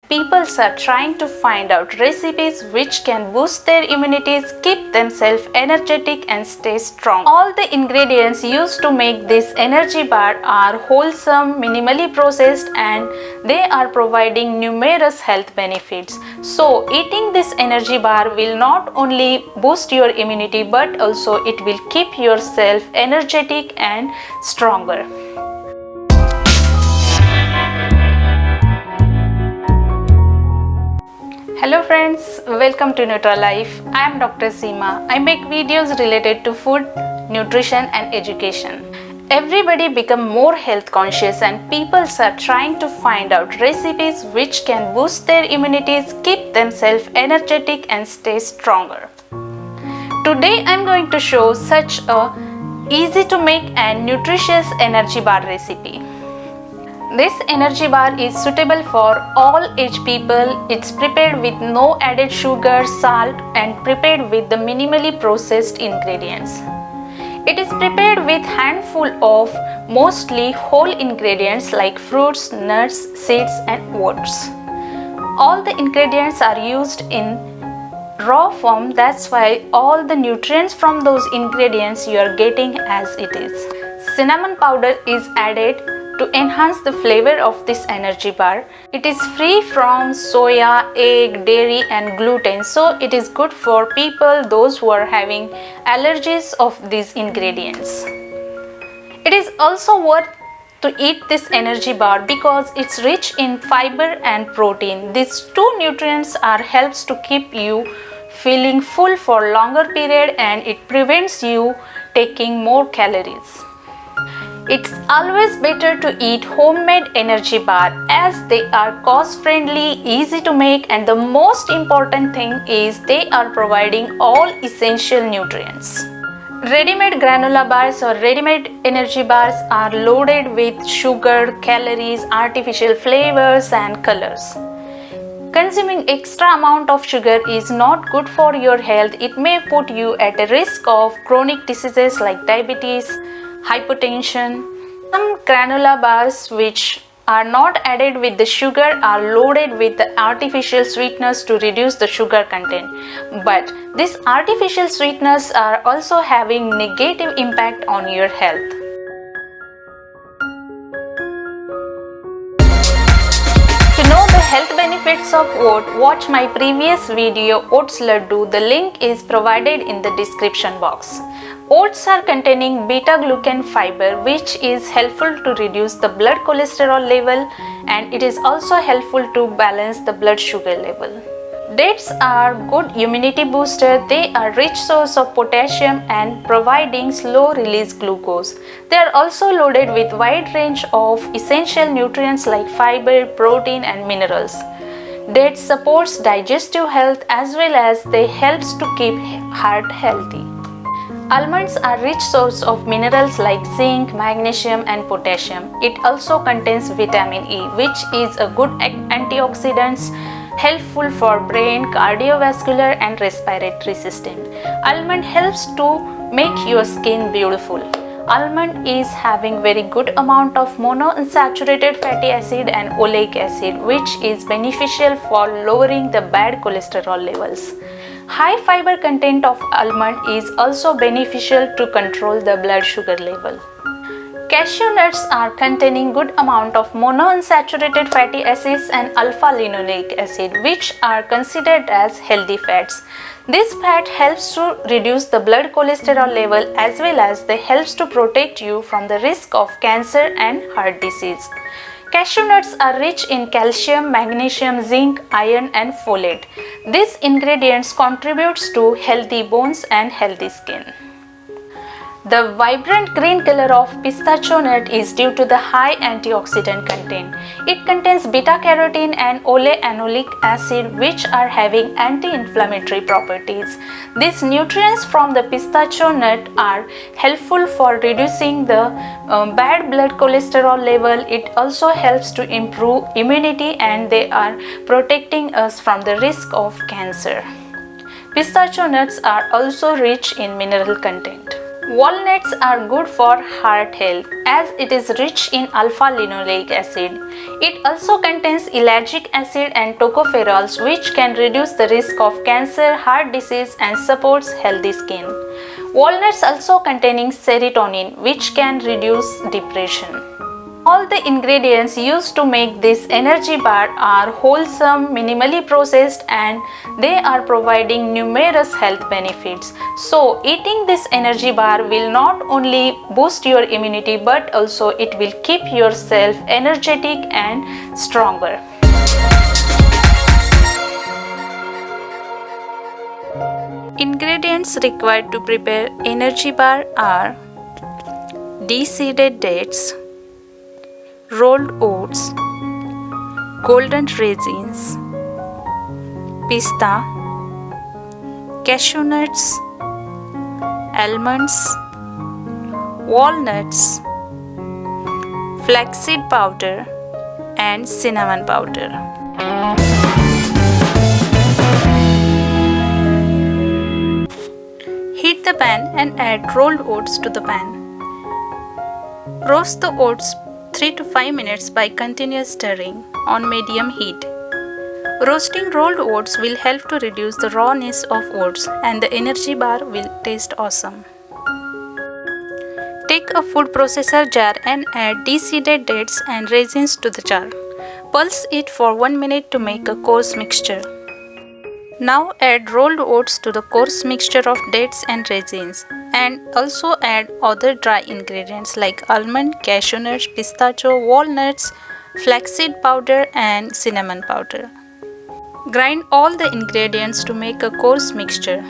people are trying to find out recipes which can boost their immunities, keep themselves energetic and stay strong. All the ingredients used to make this energy bar are wholesome, minimally processed, and they are providing numerous health benefits. So eating this energy bar will not only boost your immunity but also it will keep yourself energetic and stronger. Hello friends, welcome to Nutrilife. I am Dr. Seema. I make videos related to food, nutrition and education. Everybody become more health conscious and people are trying to find out recipes which can boost their immunities, keep themselves energetic and stay stronger. Today I am going to show such a easy to make and nutritious energy bar recipe. This energy bar is suitable for all age people. It's prepared with no added sugar, salt and prepared with the minimally processed ingredients. It is prepared with handful of mostly whole ingredients like fruits, nuts, seeds and oats. All the ingredients are used in raw form, that's why all the nutrients from those ingredients you are getting as it is. Cinnamon powder is added to enhance the flavor of this energy bar. It is free from soya, egg, dairy and gluten, so it is good for people those who are having allergies of these ingredients. It is also worth to eat this energy bar because it's rich in fiber and protein. These two nutrients are helps to keep you feeling full for longer period and it prevents you taking more calories. It's always better to eat homemade energy bar as they are cost friendly, easy to make and the most important thing is they are providing all essential nutrients. Ready-made granola bars or ready-made energy bars are loaded with sugar, calories, artificial flavors and colors. Consuming extra amount of sugar is not good for your health. It may put you at a risk of chronic diseases like diabetes, hypertension. Some granola bars which are not added with the sugar are loaded with the artificial sweeteners to reduce the sugar content. But these artificial sweeteners are also having negative impact on your health. To know the health benefits of oat, watch my previous video Oats Laddu. The link is provided in the description box. Oats are containing beta-glucan fiber which is helpful to reduce the blood cholesterol level and it is also helpful to balance the blood sugar level. Dates are good immunity booster. They are rich source of potassium and providing slow release glucose. They are also loaded with wide range of essential nutrients like fiber, protein and minerals. Dates supports digestive health as well as they helps to keep heart healthy. Almonds are rich source of minerals like zinc, magnesium and potassium. It also contains vitamin E which is a good antioxidant helpful for brain, cardiovascular and respiratory system. Almond helps to make your skin beautiful. Almond is having very good amount of monounsaturated fatty acid and oleic acid which is beneficial for lowering the bad cholesterol levels. High fiber content of almond is also beneficial to control the blood sugar level. Cashew nuts are containing good amount of monounsaturated fatty acids and alpha-linoleic acid which are considered as healthy fats. This fat helps to reduce the blood cholesterol level as well as they helps to protect you from the risk of cancer and heart disease. Cashew nuts are rich in calcium, magnesium, zinc, iron and folate. These ingredients contributes to healthy bones and healthy skin. The vibrant green color of pistachio nut is due to the high antioxidant content. It contains beta-carotene and oleanolic acid which are having anti-inflammatory properties. These nutrients from the pistachio nut are helpful for reducing the bad blood cholesterol level. It also helps to improve immunity and they are protecting us from the risk of cancer. Pistachio nuts are also rich in mineral content. Walnuts are good for heart health as it is rich in alpha-linoleic acid. It also contains ellagic acid and tocopherols, which can reduce the risk of cancer, heart disease and supports healthy skin. Walnuts also containing serotonin, which can reduce depression. All the ingredients used to make this energy bar are wholesome, minimally processed, and they are providing numerous health benefits. So, eating this energy bar will not only boost your immunity but also it will keep yourself energetic and stronger. Ingredients required to prepare energy bar are de-seeded dates, rolled oats, golden raisins, pista, cashew nuts, almonds, walnuts, flaxseed powder and cinnamon powder. Heat the pan and add rolled oats to the pan. Roast the oats 3 to 5 minutes by continuous stirring on medium heat. Roasting rolled oats will help to reduce the rawness of oats and the energy bar will taste awesome. Take a food processor jar and add de-seeded dates and raisins to the jar. Pulse it for 1 minute to make a coarse mixture. Now add rolled oats to the coarse mixture of dates and raisins and also add other dry ingredients like almond, cashew nuts, pistachio, walnuts, flaxseed powder and cinnamon powder. Grind all the ingredients to make a coarse mixture.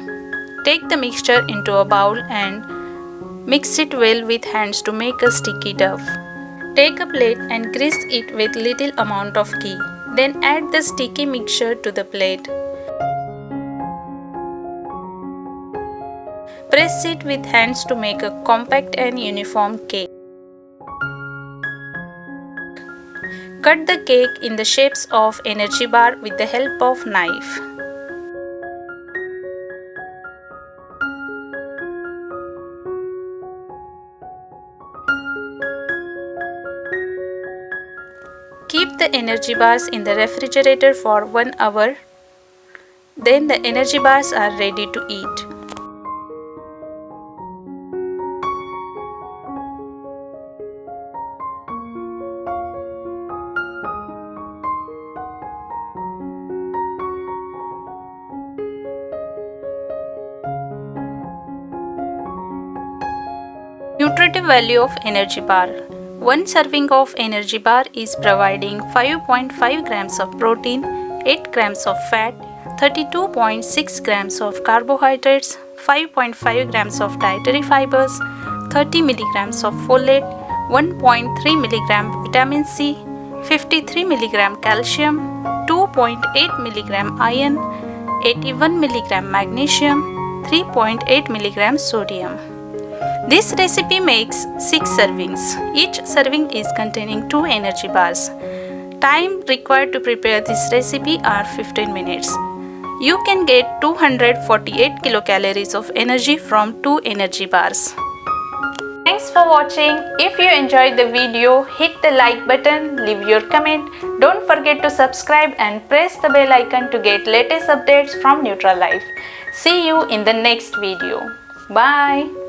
Take the mixture into a bowl and mix it well with hands to make a sticky dough. Take a plate and grease it with little amount of ghee. Then add the sticky mixture to the plate. Press it with hands to make a compact and uniform cake. Cut the cake in the shapes of energy bar with the help of knife. Keep the energy bars in the refrigerator for 1 hour. Then the energy bars are ready to eat. Nutritive value of energy bar. 1 serving of energy bar is providing 5.5 grams of protein, 8 grams of fat, 32.6 grams of carbohydrates, 5.5 grams of dietary fibers, 30 milligrams of folate, 1.3 milligram vitamin C, 53 milligram calcium, 2.8 milligram iron, 81 milligram magnesium, 3.8 milligram sodium. This recipe makes 6 servings. Each serving is containing 2 energy bars. Time required to prepare this recipe are 15 minutes. You can get 248 kilocalories of energy from 2 energy bars. Thanks for watching. If you enjoyed the video, hit the like button, leave your comment. Don't forget to subscribe and press the bell icon to get latest updates from Nutrilife. See you in the next video. Bye.